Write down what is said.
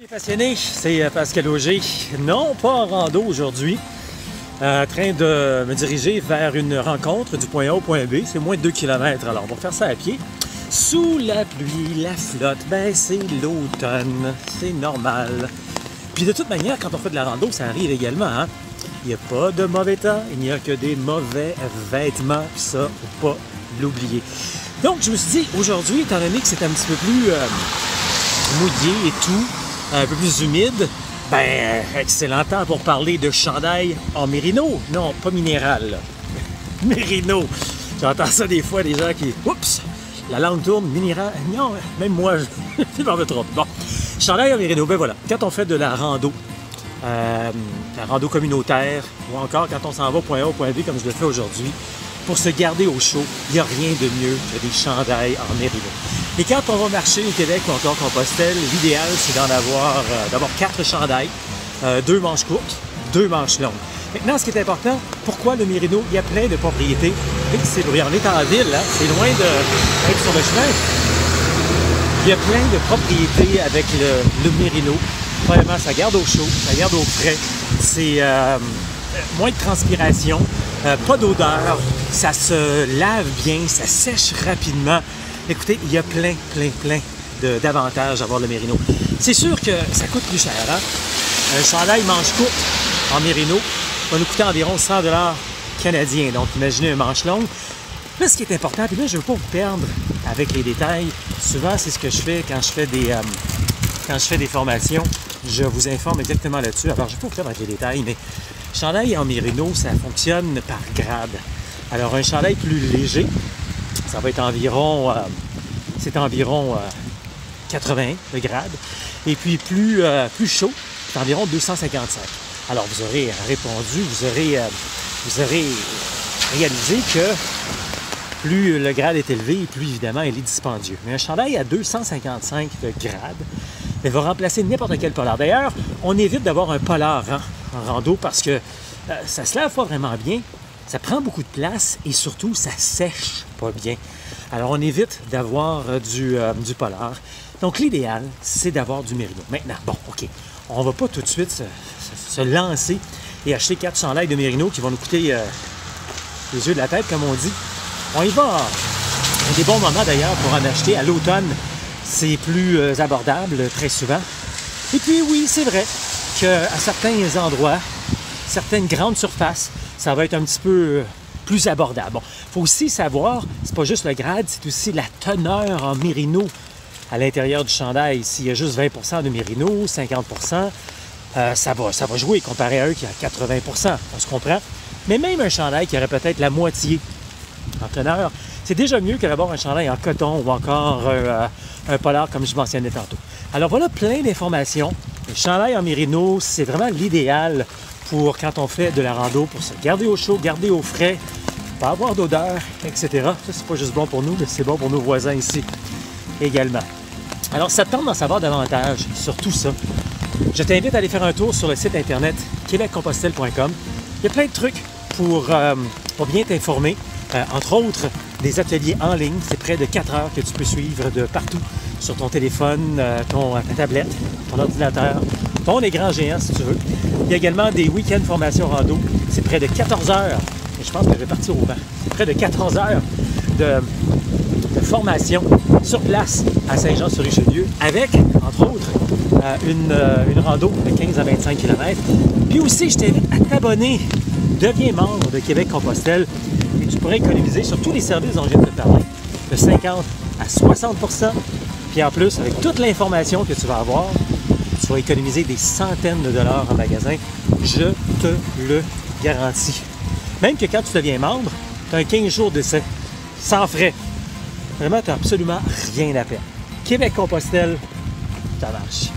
Les passionnés, c'est Pascal Auger. Non, pas en rando aujourd'hui. En train de me diriger vers une rencontre du point A au point B. C'est moins de 2 km, alors on va faire ça à pied. Sous la pluie, la flotte, ben c'est l'automne, c'est normal. Puis de toute manière, quand on fait de la rando, ça arrive également, hein? Il n'y a pas de mauvais temps, il n'y a que des mauvais vêtements, puis ça, faut pas l'oublier. Donc je me suis dit, aujourd'hui, étant donné que c'est un petit peu plus mouillé et tout, un peu plus humide, ben, excellent temps pour parler de chandail en mérino. Non, pas minéral, là. Mérino. J'entends ça des fois, des gens qui... Oups! La langue tourne, minéral... Non, même moi, je m'en veux trop. Bon, chandail en mérino, ben voilà. Quand on fait de la rando communautaire, ou encore quand on s'en va au point A au point B, comme je le fais aujourd'hui, pour se garder au chaud, il n'y a rien de mieux que des chandails en mérino. Et quand on va marcher au Québec ou encore Compostelle, l'idéal, c'est d'avoir 4 chandails, 2 manches courtes, 2 manches longues. Maintenant, ce qui est important, pourquoi le mérino? Il y a plein de propriétés. C'est on est en ville, hein? C'est loin d'être sur le chemin. Il y a plein de propriétés avec le mérino. Premièrement, ça garde au chaud, ça garde au frais. C'est moins de transpiration, pas d'odeur, ça se lave bien, ça sèche rapidement. Écoutez, il y a plein d'avantages d'avoir le mérino. C'est sûr que ça coûte plus cher, hein? Un chandail manche courte en mérino va nous coûter environ 100 $ canadiens. Donc, imaginez un manche longue. Là, ce qui est important, puis là, je ne veux pas vous perdre avec les détails. Souvent, c'est ce que je fais quand je fais des formations. Je vous informe exactement là-dessus. Alors, je ne vais pas vous perdre avec les détails, mais chandail en mérino, ça fonctionne par grade. Alors, un chandail plus léger, ça va être environ 80 de grade. Et puis plus chaud, c'est environ 255. Alors vous aurez répondu, vous aurez réalisé que plus le grade est élevé, plus évidemment il est dispendieux. Mais un chandail à 255 de grade, il va remplacer n'importe quel polar. D'ailleurs, on évite d'avoir un polar en rando parce que ça se lave pas vraiment bien. Ça prend beaucoup de place et surtout, ça sèche pas bien. Alors, on évite d'avoir du polar. Donc, l'idéal, c'est d'avoir du mérino. Maintenant, bon, OK, on va pas tout de suite se lancer et acheter 4 chandails de mérino qui vont nous coûter les yeux de la tête, comme on dit. On y va. Il y a des bons moments, d'ailleurs, pour en acheter. À l'automne, c'est plus abordable, très souvent. Et puis, oui, c'est vrai qu'à certains endroits, certaines grandes surfaces, ça va être un petit peu plus abordable. Bon, il faut aussi savoir, c'est pas juste le grade, c'est aussi la teneur en mérino à l'intérieur du chandail. S'il y a juste 20 de mérino, 50 ça va jouer comparé à eux qui a 80 on se comprend. Mais même un chandail qui aurait peut-être la moitié en teneur, c'est déjà mieux que d'avoir un chandail en coton ou encore un polar comme je mentionnais tantôt. Alors voilà plein d'informations. Le chandail en mérino, c'est vraiment l'idéal pour quand on fait de la rando, pour se garder au chaud, garder au frais, pas avoir d'odeur, etc. Ça, c'est pas juste bon pour nous, mais c'est bon pour nos voisins ici également. Alors, ça te tente d'en savoir davantage sur tout ça. Je t'invite à aller faire un tour sur le site internet québeccompostelle.com. Il y a plein de trucs pour bien t'informer. Entre autres, des ateliers en ligne. C'est près de 4 heures que tu peux suivre de partout, sur ton téléphone, ta tablette, ton ordinateur, ton écran géant si tu veux. Il y a également des week-ends formation rando. C'est près de 14 heures. Et je pense que je vais partir au vent. C'est près de 14 heures de formation sur place à Saint-Jean-sur-Richelieu avec, entre autres, une rando de 15 à 25 km. Puis aussi, je t'invite à t'abonner. Deviens membre de Québec-Compostelle et tu pourrais économiser sur tous les services dont je viens de te parler de 50 à 60 %. Puis en plus, avec toute l'information que tu vas avoir, tu vas économiser des centaines de dollars en magasin. Je te le garantis. Même que quand tu deviens membre, tu as un 15 jours d'essai, sans frais. Vraiment, tu n'as absolument rien à perdre. Québec-Compostelle, ça marche.